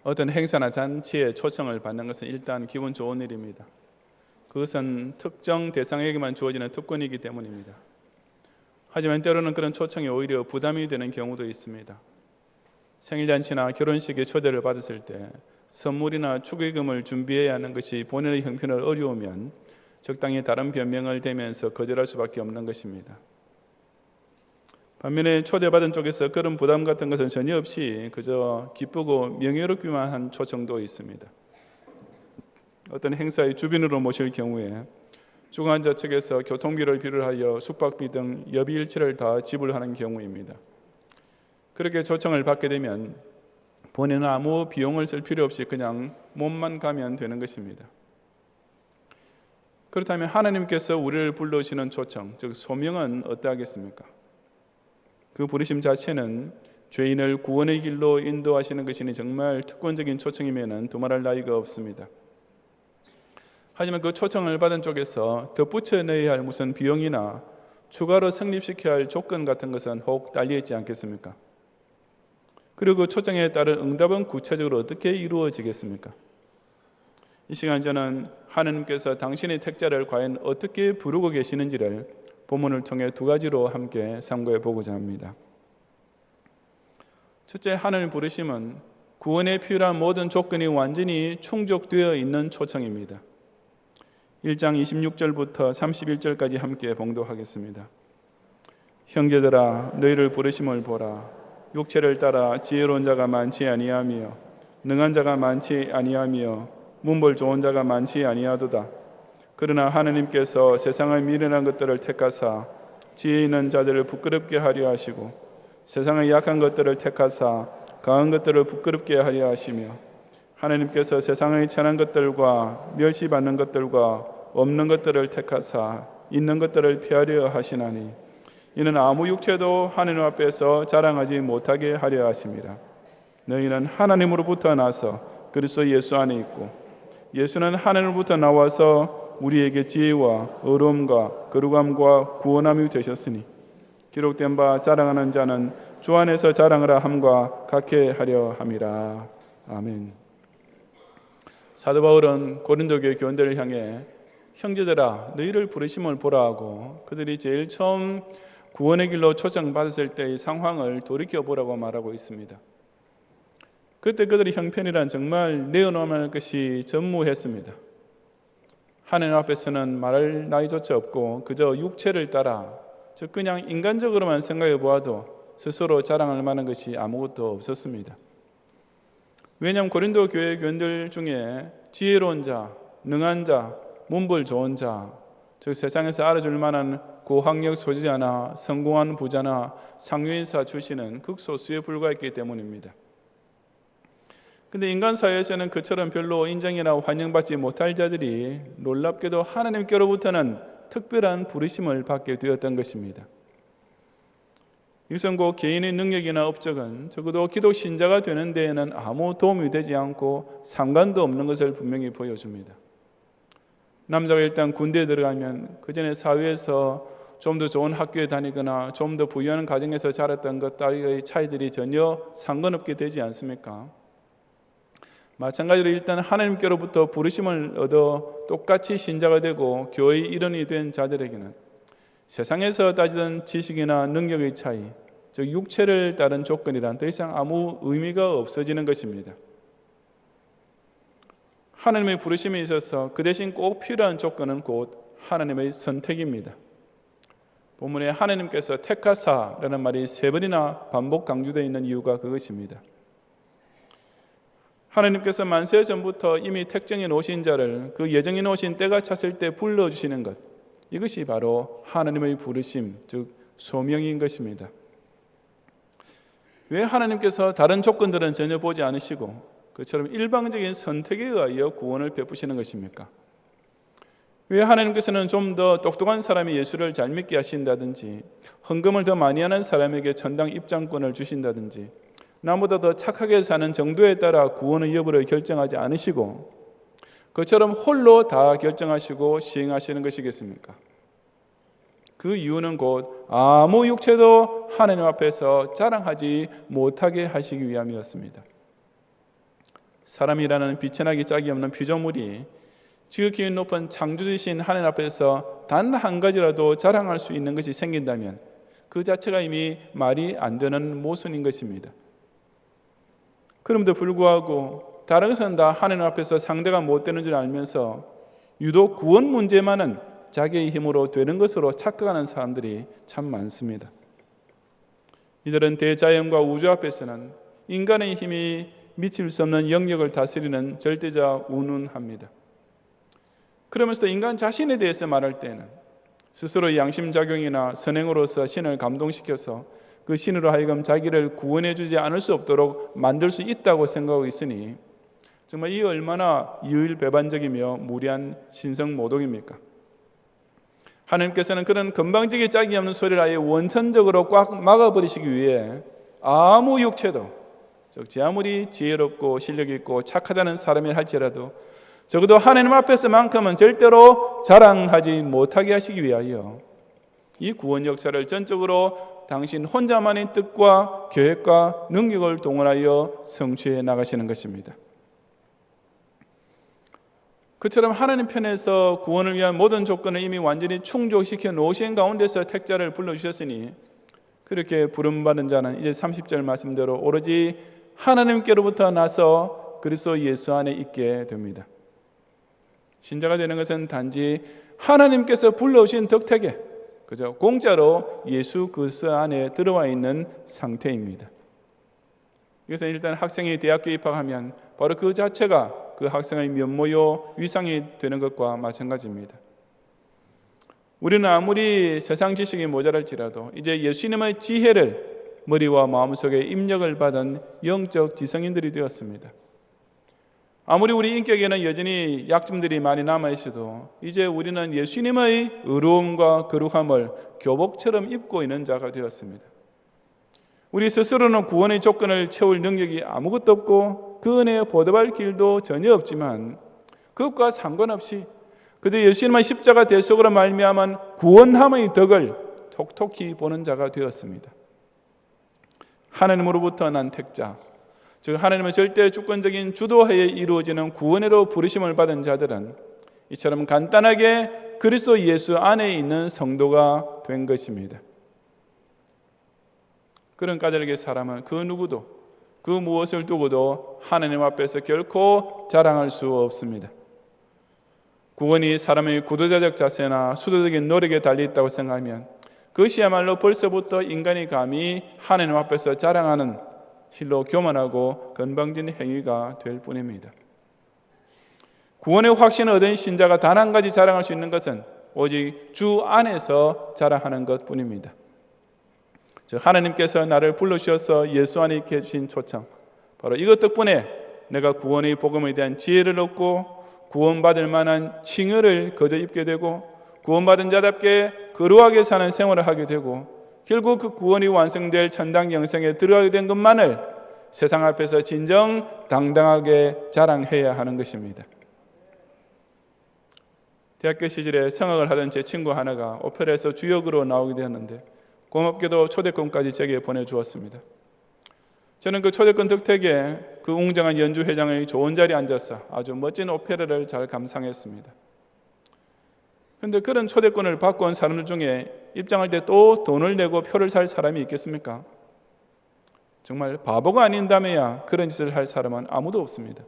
어떤 행사나 잔치에 초청을 받는 것은 일단 기분 좋은 일입니다. 그것은 특정 대상에게만 주어지는 특권이기 때문입니다. 하지만 때로는 그런 초청이 오히려 부담이 되는 경우도 있습니다. 생일잔치나 결혼식에 초대를 받았을 때 선물이나 축의금을 준비해야 하는 것이 본인의 형편을 어려우면 적당히 다른 변명을 대면서 거절할 수밖에 없는 것입니다. 반면에 초대받은 쪽에서 그런 부담 같은 것은 전혀 없이 그저 기쁘고 명예롭기만 한 초청도 있습니다. 어떤 행사의 주빈으로 모실 경우에 주관자 측에서 교통비를 비롯하여 숙박비 등 여비일체를 다 지불하는 경우입니다. 그렇게 초청을 받게 되면 본인은 아무 비용을 쓸 필요 없이 그냥 몸만 가면 되는 것입니다. 그렇다면 하나님께서 우리를 불러주시는 초청, 즉 소명은 어떠하겠습니까? 그 부르심 자체는 죄인을 구원의 길로 인도하시는 것이니 정말 특권적인 초청이면 두말할 나위가 없습니다. 하지만 그 초청을 받은 쪽에서 덧붙여 넣어야 할 무슨 비용이나 추가로 성립시켜야 할 조건 같은 것은 혹 달려있지 않겠습니까? 그리고 그 초청에 따른 응답은 구체적으로 어떻게 이루어지겠습니까? 이 시간 저는 하나님께서 당신의 택자를 과연 어떻게 부르고 계시는지를 본문을 통해 두 가지로 함께 참고해 보고자 합니다. 첫째, 하나님 부르심은 구원에 필요한 모든 조건이 완전히 충족되어 있는 초청입니다. 1장 26절부터 31절까지 함께 봉독하겠습니다. 형제들아, 너희를 부르심을 보라. 육체를 따라 지혜로운 자가 많지 아니하며 능한 자가 많지 아니하며 문벌 좋은 자가 많지 아니하도다. 그러나 하나님께서 세상의 미련한 것들을 택하사 지혜 있는 자들을 부끄럽게 하려 하시고 세상의 약한 것들을 택하사 강한 것들을 부끄럽게 하려 하시며 하나님께서 세상의 천한 것들과 멸시받는 것들과 없는 것들을 택하사 있는 것들을 피하려 하시나니 이는 아무 육체도 하나님 앞에서 자랑하지 못하게 하려 하심이라. 너희는 하나님으로부터 나서 그리스도 예수 안에 있고 예수는 하나님으로부터 나와서 우리에게 지혜와 의로움과 거룩함과 구원함이 되셨으니 기록된 바 자랑하는 자는 주 안에서 자랑하라 함과 같게 하려 함이라. 아멘. 사도 바울은 고린도 교회 교인들을 향해 형제들아 너희를 부르심을 보라 하고 그들이 제일 처음 구원의 길로 초청받았을 때의 상황을 돌이켜보라고 말하고 있습니다. 그때 그들의 형편이란 정말 내어놓을 것이 전무했습니다. 하나님 앞에서는 말할 나위조차 없고 그저 육체를 따라 즉 그냥 인간적으로만 생각해 보아도 스스로 자랑할 만한 것이 아무것도 없었습니다. 왜냐하면 고린도 교회 교인들 중에 지혜로운 자, 능한 자, 문벌 좋은 자, 즉 세상에서 알아줄 만한 고학력 소지자나 성공한 부자나 상류인사 출신은 극소수에 불과했기 때문입니다. 근데 인간 사회에서는 그처럼 별로 인정이나 환영받지 못할 자들이 놀랍게도 하나님께로부터는 특별한 부르심을 받게 되었던 것입니다. 이것은 곧 개인의 능력이나 업적은 적어도 기독 신자가 되는 데에는 아무 도움이 되지 않고 상관도 없는 것을 분명히 보여줍니다. 남자가 일단 군대에 들어가면 그 전에 사회에서 좀 더 좋은 학교에 다니거나 좀 더 부유한 가정에서 자랐던 것 따위의 차이들이 전혀 상관없게 되지 않습니까? 마찬가지로 일단 하나님께로부터 부르심을 얻어 똑같이 신자가 되고 교회의 일원이 된 자들에게는 세상에서 따지던 지식이나 능력의 차이, 즉 육체를 따른 조건이란 더 이상 아무 의미가 없어지는 것입니다. 하나님의 부르심에 있어서 그 대신 꼭 필요한 조건은 곧 하나님의 선택입니다. 본문에 하나님께서 택하사라는 말이 3번이나 반복 강조되어 있는 이유가 그것입니다. 하나님께서 만세 전부터 이미 택정해 놓으신 자를 그 예정해 놓으신 때가 찼을 때 불러주시는 것, 이것이 바로 하나님의 부르심, 즉 소명인 것입니다. 왜 하나님께서 다른 조건들은 전혀 보지 않으시고 그처럼 일방적인 선택에 의하여 구원을 베푸시는 것입니까? 왜 하나님께서는 좀 더 똑똑한 사람이 예수를 잘 믿게 하신다든지 헌금을 더 많이 하는 사람에게 전당 입장권을 주신다든지 나보다 더 착하게 사는 정도에 따라 구원의 여부를 결정하지 않으시고 그처럼 홀로 다 결정하시고 시행하시는 것이겠습니까? 그 이유는 곧 아무 육체도 하나님 앞에서 자랑하지 못하게 하시기 위함이었습니다. 사람이라는 비천하기 짝이 없는 피조물이 지극히 높은 창조주신 하나님 앞에서 단 한 가지라도 자랑할 수 있는 것이 생긴다면 그 자체가 이미 말이 안 되는 모순인 것입니다. 그럼에도 불구하고 다른 것은 다 하나님 앞에서 상대가 못 되는 줄 알면서 유독 구원 문제만은 자기의 힘으로 되는 것으로 착각하는 사람들이 참 많습니다. 이들은 대자연과 우주 앞에서는 인간의 힘이 미칠 수 없는 영역을 다스리는 절대자 운운합니다. 그러면서도 인간 자신에 대해서 말할 때는 스스로 양심작용이나 선행으로서 신을 감동시켜서 그 신으로 하여금 자기를 구원해 주지 않을 수 없도록 만들 수 있다고 생각하고 있으니 정말 이 얼마나 유일배반적이며 무리한 신성모독입니까? 하나님께서는 그런 건방지게 짝이 없는 소리를 아예 원천적으로 꽉 막아버리시기 위해 아무 육체도, 즉 제 아무리 지혜롭고 실력 있고 착하다는 사람이 할지라도 적어도 하나님 앞에서만큼은 절대로 자랑하지 못하게 하시기 위하여 이 구원 역사를 전적으로 당신 혼자만의 뜻과 계획과 능력을 동원하여 성취해 나가시는 것입니다. 그처럼 하나님 편에서 구원을 위한 모든 조건을 이미 완전히 충족시켜 놓으신 가운데서 택자를 불러주셨으니 그렇게 부름받은 자는 이제 30절 말씀대로 오로지 하나님께로부터 나서 그리스도 예수 안에 있게 됩니다. 신자가 되는 것은 단지 하나님께서 불러오신 덕택에 그저 공짜로 예수 그리스도 안에 들어와 있는 상태입니다. 그래서 일단 학생이 대학교 입학하면 바로 그 자체가 그 학생의 면모요 위상이 되는 것과 마찬가지입니다. 우리는 아무리 세상 지식이 모자랄지라도 이제 예수님의 지혜를 머리와 마음속에 입력을 받은 영적 지성인들이 되었습니다. 아무리 우리 인격에는 여전히 약점들이 많이 남아있어도 이제 우리는 예수님의 의로움과 거룩함을 교복처럼 입고 있는 자가 되었습니다. 우리 스스로는 구원의 조건을 채울 능력이 아무것도 없고 그 은혜에 보답할 길도 전혀 없지만 그것과 상관없이 그저 예수님의 십자가 대속으로 말미암은 구원함의 덕을 톡톡히 보는 자가 되었습니다. 하나님으로부터 난 택자, 즉 하나님의 절대 주권적인 주도하에 이루어지는 구원으로 부르심을 받은 자들은 이처럼 간단하게 그리스도 예수 안에 있는 성도가 된 것입니다. 그런 까닭의 사람은 그 누구도 그 무엇을 두고도 하나님 앞에서 결코 자랑할 수 없습니다. 구원이 사람의 구도자적 자세나 수도적인 노력에 달려있다고 생각하면 그것이야말로 벌써부터 인간이 감히 하나님 앞에서 자랑하는 실로 교만하고 건방진 행위가 될 뿐입니다. 구원의 확신을 얻은 신자가 단 한 가지 자랑할 수 있는 것은 오직 주 안에서 자랑하는 것뿐입니다. 즉 하나님께서 나를 불러주셔서 예수 안에 있게 해주신 초청, 바로 이것 덕분에 내가 구원의 복음에 대한 지혜를 얻고 구원받을 만한 칭의를 거저 입게 되고 구원받은 자답게 거룩하게 사는 생활을 하게 되고 결국 그 구원이 완성될 천당 영생에 들어가게 된 것만을 세상 앞에서 진정 당당하게 자랑해야 하는 것입니다. 대학교 시절에 성악을 하던 제 친구 하나가 오페라에서 주역으로 나오게 되었는데 고맙게도 초대권까지 제게 보내주었습니다. 저는 그 초대권 덕택에 그 웅장한 연주회장의 좋은 자리에 앉아서 아주 멋진 오페라를 잘 감상했습니다. 그런데 그런 초대권을 받고 온 사람들 중에 입장할 때 또 돈을 내고 표를 살 사람이 있겠습니까? 정말 바보가 아닌다며야 그런 짓을 할 사람은 아무도 없습니다.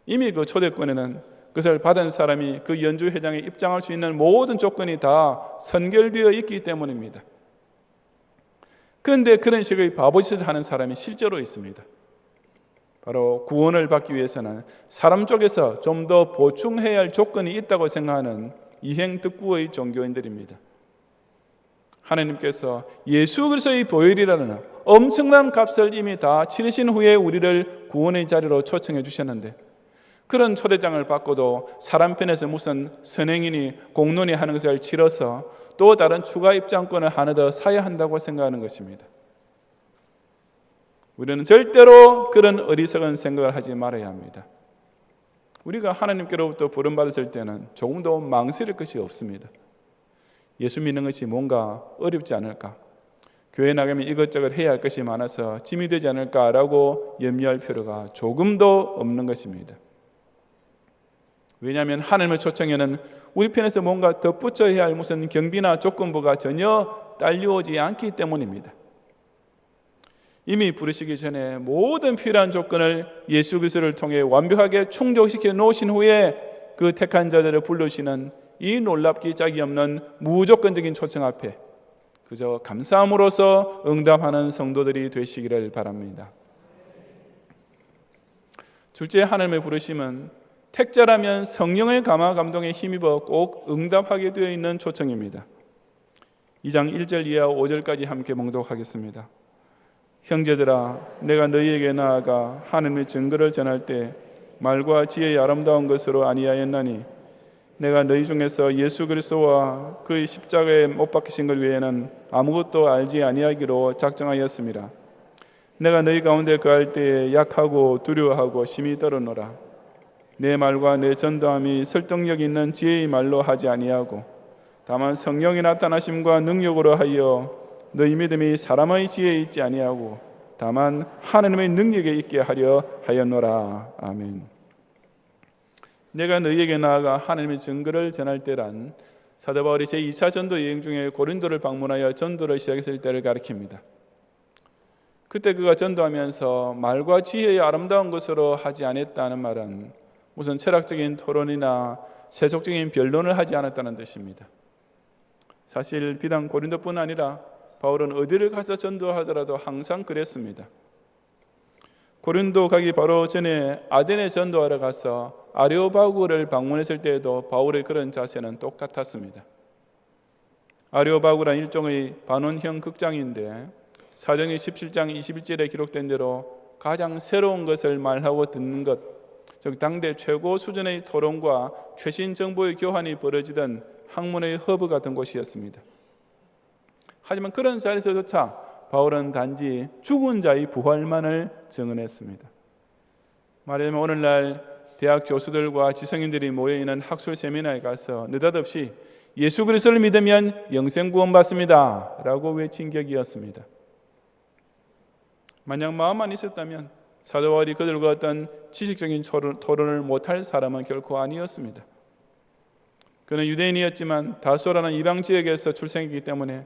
이미 그 초대권에는 그것을 받은 사람이 그 연주회장에 입장할 수 있는 모든 조건이 다 선결되어 있기 때문입니다. 그런데 그런 식의 바보짓을 하는 사람이 실제로 있습니다. 바로 구원을 받기 위해서는 사람 쪽에서 좀 더 보충해야 할 조건이 있다고 생각하는 이행득구의 종교인들입니다. 하나님께서 예수 그리스도의 보혈이라는 엄청난 값을 이미 다 치르신 후에 우리를 구원의 자리로 초청해 주셨는데 그런 초대장을 받고도 사람 편에서 무슨 선행이니 공론이 하는 것을 치러서 또 다른 추가 입장권을 하나 더 사야 한다고 생각하는 것입니다. 우리는 절대로 그런 어리석은 생각을 하지 말아야 합니다. 우리가 하나님께로부터 부름받았을 때는 조금도 망설일 것이 없습니다. 예수 믿는 것이 뭔가 어렵지 않을까? 교회 나가면 이것저것 해야 할 것이 많아서 짐이 되지 않을까라고 염려할 필요가 조금도 없는 것입니다. 왜냐하면 하나님의 초청에는 우리 편에서 뭔가 덧붙여야 할 무슨 경비나 조건부가 전혀 딸려오지 않기 때문입니다. 이미 부르시기 전에 모든 필요한 조건을 예수 그리스도를 통해 완벽하게 충족시켜 놓으신 후에 그 택한 자들을 부르시는 이 놀랍기 짝이 없는 무조건적인 초청 앞에 그저 감사함으로써 응답하는 성도들이 되시기를 바랍니다. 둘째, 하나님의 부르심은 택자라면 성령의 감화 감동에 힘입어 꼭 응답하게 되어 있는 초청입니다. 2장 1절 이하 5절까지 함께 봉독하겠습니다. 형제들아, 내가 너희에게 나아가 하나님의 증거를 전할 때 말과 지혜의 아름다운 것으로 아니하였나니 내가 너희 중에서 예수 그리스도와 그의 십자가에 못 박히신 것 외에는 아무것도 알지 아니하기로 작정하였습니다. 내가 너희 가운데 거할 때에 약하고 두려워하고 심히 떨었노라. 내 말과 내 전도함이 설득력 있는 지혜의 말로 하지 아니하고 다만 성령의 나타나심과 능력으로 하여 너희 믿음이 사람의 지혜에 있지 아니하고 다만 하나님의 능력에 있게 하려 하였노라. 아멘. 내가 너희에게 나아가 하나님의 증거를 전할 때란 사도 바울이 제2차 전도 여행 중에 고린도를 방문하여 전도를 시작했을 때를 가리킵니다. 그때 그가 전도하면서 말과 지혜의 아름다운 것으로 하지 않았다는 말은 무슨 철학적인 토론이나 세속적인 변론을 하지 않았다는 뜻입니다. 사실 비단 고린도뿐 아니라 바울은 어디를 가서 전도하더라도 항상 그랬습니다. 고린도 가기 바로 전에 아덴에 전도하러 가서 아레오바구를 방문했을 때에도 바울의 그런 자세는 똑같았습니다. 아레오바구란 일종의 반원형 극장인데 사도행전 17장 21절에 기록된 대로 가장 새로운 것을 말하고 듣는 것, 즉 당대 최고 수준의 토론과 최신 정보의 교환이 벌어지던 학문의 허브 같은 곳이었습니다. 하지만 그런 자리에서조차 바울은 단지 죽은 자의 부활만을 증언했습니다. 말하자면 오늘날 대학 교수들과 지성인들이 모여있는 학술 세미나에 가서 느닷없이 예수 그리스도를 믿으면 영생 구원 받습니다 라고 외친 격이었습니다. 만약 마음만 있었다면 사도 바울이 그들과 어떤 지식적인 토론을 못할 사람은 결코 아니었습니다. 그는 유대인이었지만 다소라는 이방 지역에서 출생했기 때문에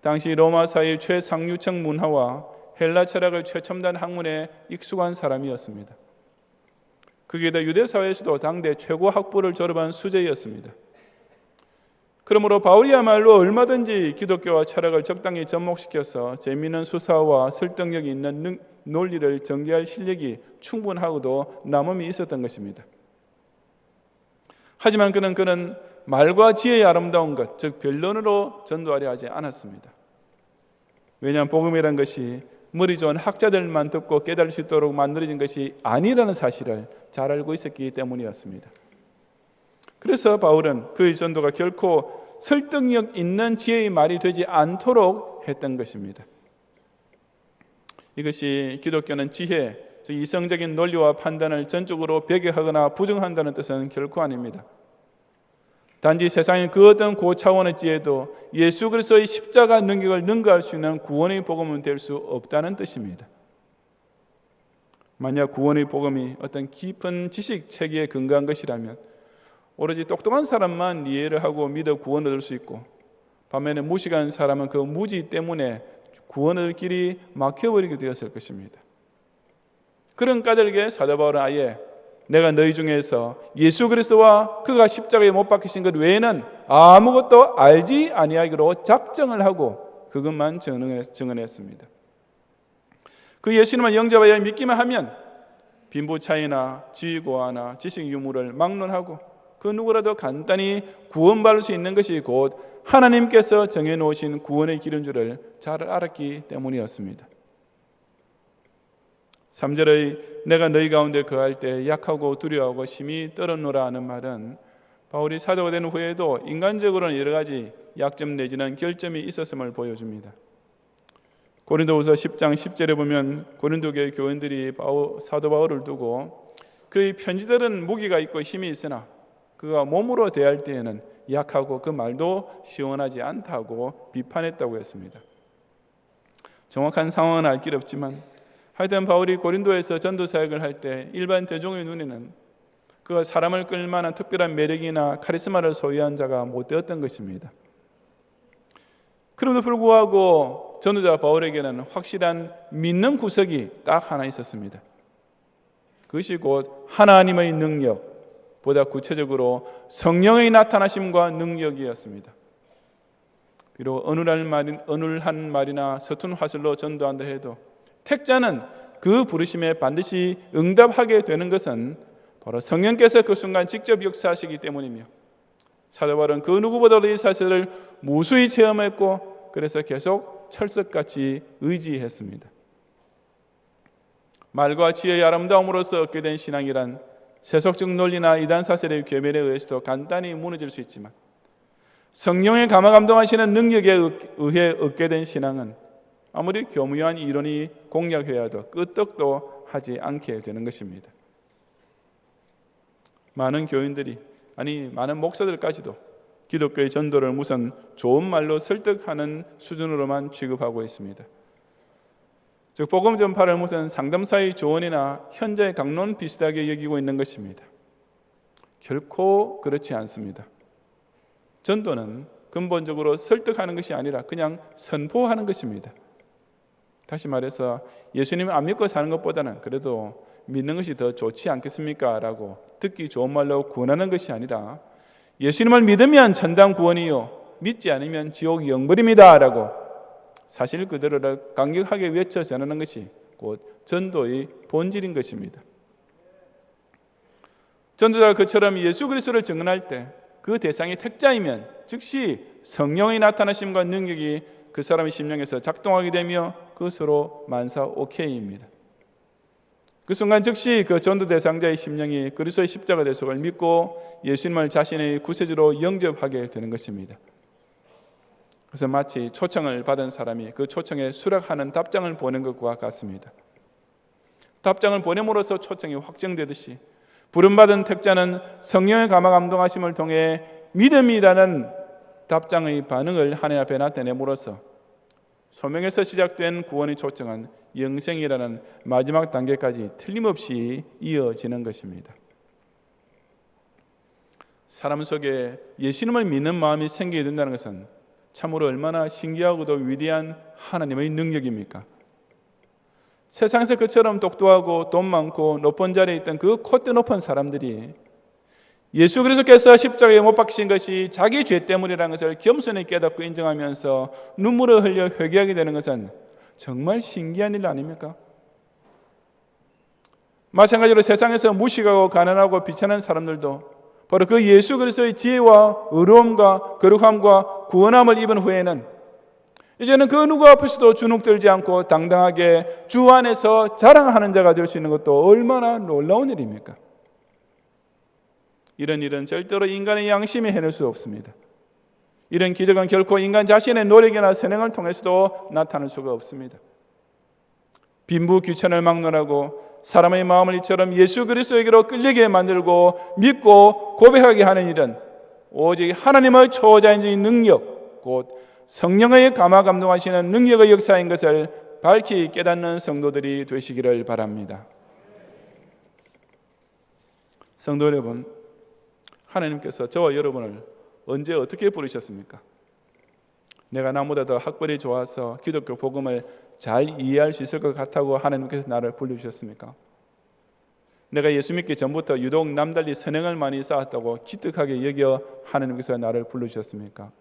당시 로마 사회의 최상류층 문화와 헬라 철학의 최첨단 학문에 익숙한 사람이었습니다. 거기에다 유대 사회에서도 당대 최고 학부를 졸업한 수재였습니다. 그러므로 바울이야말로 얼마든지 기독교와 철학을 적당히 접목시켜서 재미있는 수사와 설득력이 있는 논리를 전개할 실력이 충분하고도 남음이 있었던 것입니다. 하지만 그는 말과 지혜의 아름다운 것, 즉 변론으로 전도하려 하지 않았습니다. 왜냐하면 복음이란 것이 머리 좋은 학자들만 듣고 깨달을 수 있도록 만들어진 것이 아니라는 사실을 잘 알고 있었기 때문이었습니다. 그래서 바울은 그의 전도가 결코 설득력 있는 지혜의 말이 되지 않도록 했던 것입니다. 이것이 기독교는 지혜, 즉 이성적인 논리와 판단을 전적으로 배격하거나 부정한다는 뜻은 결코 아닙니다. 단지 세상의 그 어떤 고차원의 지혜도 예수 그리스도의 십자가 능력을 능가할 수 있는 구원의 복음은 될 수 없다는 뜻입니다. 만약 구원의 복음이 어떤 깊은 지식 체계에 근거한 것이라면 오로지 똑똑한 사람만 이해를 하고 믿어 구원을 얻을 수 있고 반면에 무식한 사람은 그 무지 때문에 구원을 길이 막혀버리게 되었을 것입니다. 그런 까닭에 사도 바울은 아예 내가 너희 중에서 예수 그리스도와 그가 십자가에 못 박히신 것 외에는 아무것도 알지 아니하기로 작정을 하고 그것만 증언했습니다. 그 예수님을 영접하여 믿기만 하면 빈부 차이나 지위 고하나 지식 유무를 막론하고 그 누구라도 간단히 구원받을 수 있는 것이 곧 하나님께서 정해놓으신 구원의 길인 줄을 잘 알았기 때문이었습니다. 3절의 내가 너희 가운데 거할 때 약하고 두려워하고 심히 떨었노라 하는 말은 바울이 사도가 된 후에도 인간적으로는 여러 가지 약점 내지는 결점이 있었음을 보여줍니다. 고린도후서 10장 10절에 보면 고린도교회 교인들이 사도 바울을 두고 그의 편지들은 무기가 있고 힘이 있으나 그가 몸으로 대할 때에는 약하고 그 말도 시원하지 않다고 비판했다고 했습니다. 정확한 상황은 알 길 없지만 하여튼 바울이 고린도에서 전도 사역을 할 때 일반 대중의 눈에는 그가 사람을 끌 만한 특별한 매력이나 카리스마를 소유한 자가 못 되었던 것입니다. 그럼에도 불구하고 전도자 바울에게는 확실한 믿는 구석이 딱 하나 있었습니다. 그것이 곧 하나님의 능력, 보다 구체적으로 성령의 나타나심과 능력이었습니다. 비록 어눌한 말이나 서툰 화술로 전도한다 해도 택자는 그 부르심에 반드시 응답하게 되는 것은 바로 성령께서 그 순간 직접 역사하시기 때문이며, 사도 바울은 그 누구보다도 이 사실을 무수히 체험했고 그래서 계속 철석같이 의지했습니다. 말과 지혜의 아름다움으로서 얻게 된 신앙이란 세속적 논리나 이단 사설의 괴멸에 의해서도 간단히 무너질 수 있지만, 성령의 감화감동하시는 능력에 의해 얻게 된 신앙은 아무리 교묘한 이론이 공략해야도 끄떡도 하지 않게 되는 것입니다. 많은 교인들이, 아니 많은 목사들까지도 기독교의 전도를 무슨 좋은 말로 설득하는 수준으로만 취급하고 있습니다. 즉 복음 전파를 무슨 상담사의 조언이나 현재 강론 비슷하게 여기고 있는 것입니다. 결코 그렇지 않습니다. 전도는 근본적으로 설득하는 것이 아니라 그냥 선포하는 것입니다. 다시 말해서 예수님을 안 믿고 사는 것보다는 그래도 믿는 것이 더 좋지 않겠습니까? 라고 듣기 좋은 말로 권하는 것이 아니라 예수님을 믿으면 천당 구원이요 믿지 않으면 지옥 영벌입니다 라고 사실 그대로를 강력하게 외쳐 전하는 것이 곧 전도의 본질인 것입니다. 전도자가 그처럼 예수 그리스도를 증언할 때 그 대상이 택자이면 즉시 성령의 나타나심과 능력이 그 사람의 심령에서 작동하게 되며 그것으로 만사 오케이입니다. 그 순간 즉시 그 전도 대상자의 심령이 그리스도의 십자가 대속을 믿고 예수님을 자신의 구세주로 영접하게 되는 것입니다. 그래서 마치 초청을 받은 사람이 그 초청에 수락하는 답장을 보낸 것과 같습니다. 답장을 보냄으로써 초청이 확정되듯이 부름받은 택자는 성령의 감화감동하심을 통해 믿음이라는 답장의 반응을 하나님 앞에 나타내므로써 소명에서 시작된 구원의 초청은 영생이라는 마지막 단계까지 틀림없이 이어지는 것입니다. 사람 속에 예수님을 믿는 마음이 생기게 된다는 것은 참으로 얼마나 신기하고도 위대한 하나님의 능력입니까? 세상에서 그처럼 똑똑하고 돈 많고 높은 자리에 있던 그 콧대 높은 사람들이 예수 그리스도께서 십자가에 못 박히신 것이 자기 죄 때문이라는 것을 겸손히 깨닫고 인정하면서 눈물을 흘려 회개하게 되는 것은 정말 신기한 일 아닙니까? 마찬가지로 세상에서 무식하고 가난하고 비천한 사람들도 바로 그 예수 그리스도의 지혜와 의로움과 거룩함과 구원함을 입은 후에는 이제는 그 누구 앞에서도 주눅들지 않고 당당하게 주 안에서 자랑하는 자가 될 수 있는 것도 얼마나 놀라운 일입니까? 이런 일은 절대로 인간의 양심이 해낼 수 없습니다. 이런 기적은 결코 인간 자신의 노력이나 선행을 통해서도 나타날 수가 없습니다. 빈부 귀천을 막론하고 사람의 마음을 이처럼 예수 그리스도에게로 끌리게 만들고 믿고 고백하게 하는 일은 오직 하나님의 초자연적인 능력, 곧 성령의 감화감동하시는 능력의 역사인 것을 밝히 깨닫는 성도들이 되시기를 바랍니다. 성도 여러분, 하나님께서 저와 여러분을 언제 어떻게 부르셨습니까? 내가 나보다 더 학벌이 좋아서 기독교 복음을 잘 이해할 수 있을 것 같다고 하나님께서 나를 불러주셨습니까? 내가 예수 믿기 전부터 유독 남달리 선행을 많이 쌓았다고 기특하게 여겨 하나님께서 나를 불러주셨습니까?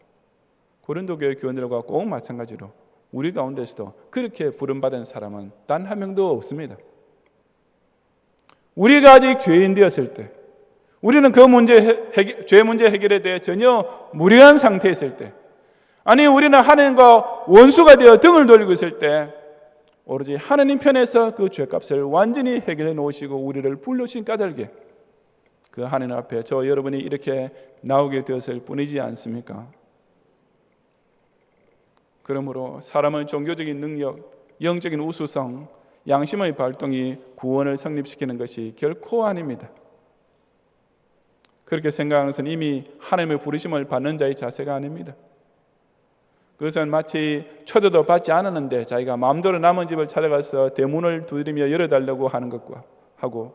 고린도 교회 교인들과 꼭 마찬가지로 우리 가운데서도 그렇게 부름받은 사람은 단 한 명도 없습니다. 우리가 아직 죄인 되었을 때, 우리는 그 죄 문제 해결에 대해 전혀 무리한 상태에 있을 때, 아니 우리는 하나님과 원수가 되어 등을 돌리고 있을 때 오로지 하나님 편에서 그 죄값을 완전히 해결해 놓으시고 우리를 불러주신 까닭에 그 하나님 앞에 저 여러분이 이렇게 나오게 되었을 뿐이지 않습니까? 그러므로 사람의 종교적인 능력, 영적인 우수성, 양심의 발동이 구원을 성립시키는 것이 결코 아닙니다. 그렇게 생각하는 것은 이미 하나님의 부르심을 받는 자의 자세가 아닙니다. 그것은 마치 초대도 받지 않았는데 자기가 마음대로 남은 집을 찾아가서 대문을 두드리며 열어달라고 하는 것과 하고,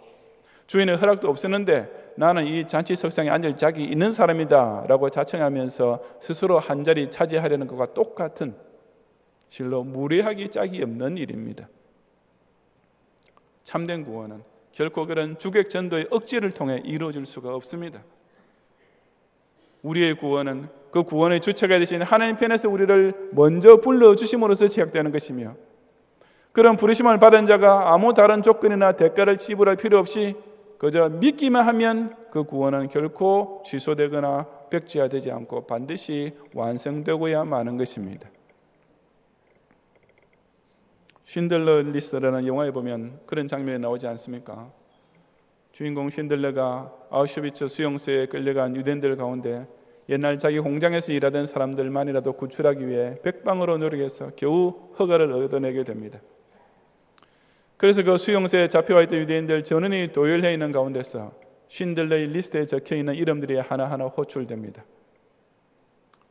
주인의 허락도 없었는데 나는 이 잔치 석상에 앉을 자격이 있는 사람이다 라고 자청하면서 스스로 한 자리 차지하려는 것과 똑같은, 실로 무례하기 짝이 없는 일입니다. 참된 구원은 결코 그런 주객 전도의 억지를 통해 이루어질 수가 없습니다. 우리의 구원은 그 구원의 주체가 되신 하나님 편에서 우리를 먼저 불러주심으로써 시작되는 것이며, 그런 부르심을 받은 자가 아무 다른 조건이나 대가를 지불할 필요 없이 그저 믿기만 하면 그 구원은 결코 취소되거나 백지화되지 않고 반드시 완성되고야 마는 것입니다. 쉰들러 리스트라는 영화에 보면 그런 장면이 나오지 않습니까? 주인공 쉰들러가 아우슈비츠 수용소에 끌려간 유대인들 가운데 옛날 자기 공장에서 일하던 사람들만이라도 구출하기 위해 백방으로 노력해서 겨우 허가를 얻어내게 됩니다. 그래서 그 수용소에 잡혀와 있던 유대인들 전원이 도열해 있는 가운데서 쉰들러의 리스트에 적혀 있는 이름들이 하나하나 호출됩니다.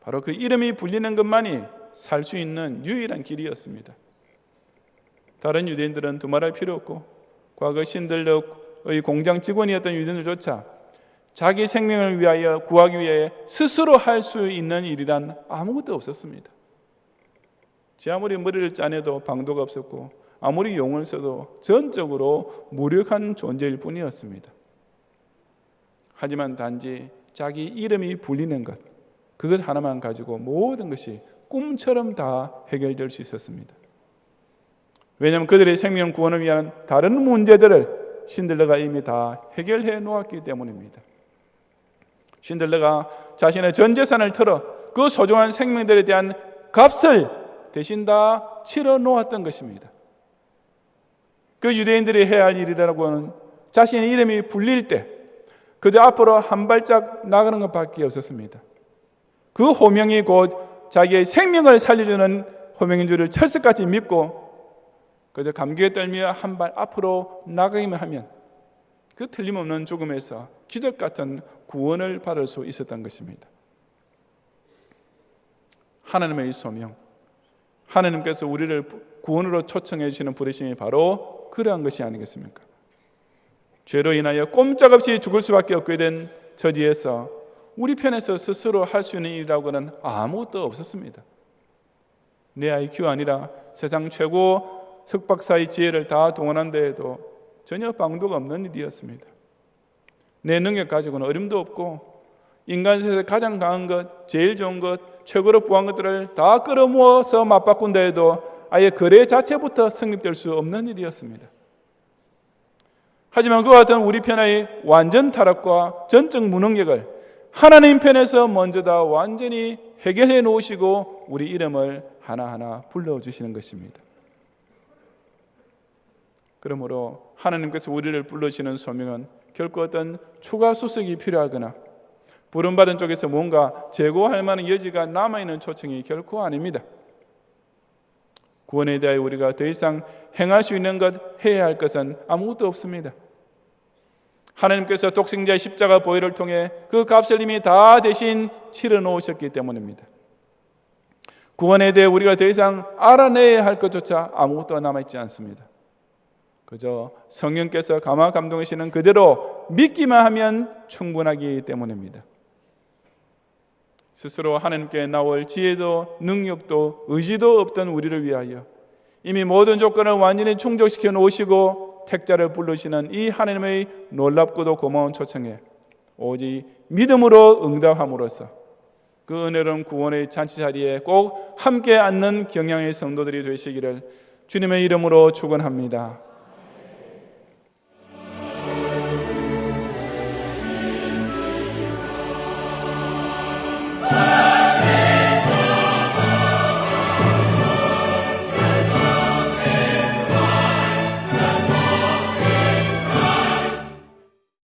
바로 그 이름이 불리는 것만이 살 수 있는 유일한 길이었습니다. 다른 유대인들은 두말할 필요 없고, 과거 쉰들러의 공장 직원이었던 유대인들조차 자기 생명을 위하여 구하기 위해 스스로 할 수 있는 일이란 아무것도 없었습니다. 제 아무리 머리를 짜내도 방도가 없었고, 아무리 용을 써도 전적으로 무력한 존재일 뿐이었습니다. 하지만 단지 자기 이름이 불리는 것, 그것 하나만 가지고 모든 것이 꿈처럼 다 해결될 수 있었습니다. 왜냐하면 그들의 생명 구원을 위한 다른 문제들을 쉰들러가 이미 다 해결해 놓았기 때문입니다. 쉰들러가 자신의 전 재산을 털어 그 소중한 생명들에 대한 값을 대신 다 치러 놓았던 것입니다. 그 유대인들이 해야 할 일이라고는 자신의 이름이 불릴 때 그저 앞으로 한 발짝 나가는 것밖에 없었습니다. 그 호명이 곧 자기의 생명을 살려주는 호명인 줄을 철석같이 믿고 그저 감격에 떨며 한 발 앞으로 나가기만 하면 그 틀림없는 죽음에서 기적 같은 구원을 받을 수 있었던 것입니다. 하나님의 소명, 하나님께서 우리를 구원으로 초청해 주시는 부르심이 바로 그러한 것이 아니겠습니까? 죄로 인하여 꼼짝없이 죽을 수밖에 없게 된 처지에서 우리 편에서 스스로 할 수 있는 일이라고는 아무것도 없었습니다. 내 IQ 아니라 세상 최고 석박사의 지혜를 다 동원한 데에도 전혀 방도가 없는 일이었습니다. 내 능력 가지고는 어림도 없고, 인간 세상에서 가장 강한 것, 제일 좋은 것, 최고로 부한 것들을 다 끌어모아서 맞바꾼다 해도 아예 거래 자체부터 성립될 수 없는 일이었습니다. 하지만 그와 같은 우리 편의 완전 타락과 전적 무능력을 하나님 편에서 먼저 다 완전히 해결해 놓으시고 우리 이름을 하나하나 불러주시는 것입니다. 그러므로 하나님께서 우리를 불러주시는 소명은 결코 어떤 추가 수석이 필요하거나 부름받은 쪽에서 뭔가 제고할 만한 여지가 남아있는 초청이 결코 아닙니다. 구원에 대하여 우리가 더 이상 행할 수 있는 것, 해야 할 것은 아무것도 없습니다. 하나님께서 독생자의 십자가 보혈을 통해 그 값을 이미 다 대신 치러 놓으셨기 때문입니다. 구원에 대해 우리가 더 이상 알아내야 할 것조차 아무것도 남아있지 않습니다. 그저 성령께서 감화 감동하시는 그대로 믿기만 하면 충분하기 때문입니다. 스스로 하나님께 나올 지혜도 능력도 의지도 없던 우리를 위하여 이미 모든 조건을 완전히 충족시켜 놓으시고 택자를 부르시는 이 하나님의 놀랍고도 고마운 초청에 오직 믿음으로 응답함으로써 그 은혜로운 구원의 잔치자리에 꼭 함께 앉는 경향의 성도들이 되시기를 주님의 이름으로 축원합니다.